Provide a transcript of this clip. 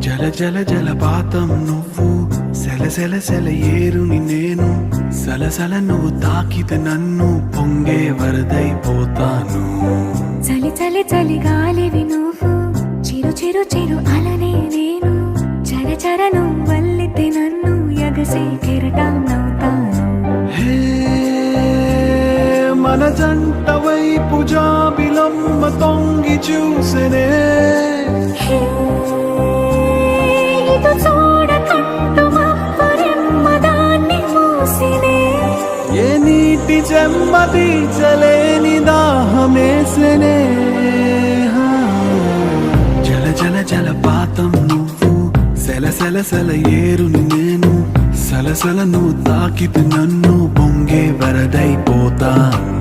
జల జల జలపాతం నువ్వు, సెల సెల సెల ఏరుని నేను, సలసల నువ్వు తాకితే నన్ను పొంగే వరదైపోతాను. చలి చలి చలి గాలివి నువ్వు, చిరు చిరు చిరు అలనే నేను, చర చర నువ్వు వల్లితే నన్ను ఎగసే కెరటాన్నవుతాను. హే మన జంట వైపు జాబిలమ్మ తొంగి చూసెనే, హే, ఇటు చూడకంటూ మబ్బురెమ్మ దాన్ని మూసినే. ఏ నీటి చెమ్మ తీర్చలేని దాహమేసెనే. జల జల జలపాతం నువ్వు, సెల సెల సెల ఏరుని నేను, సలసల నువ్వు తాకితే నన్ను పొంగే వరదైపోతాను.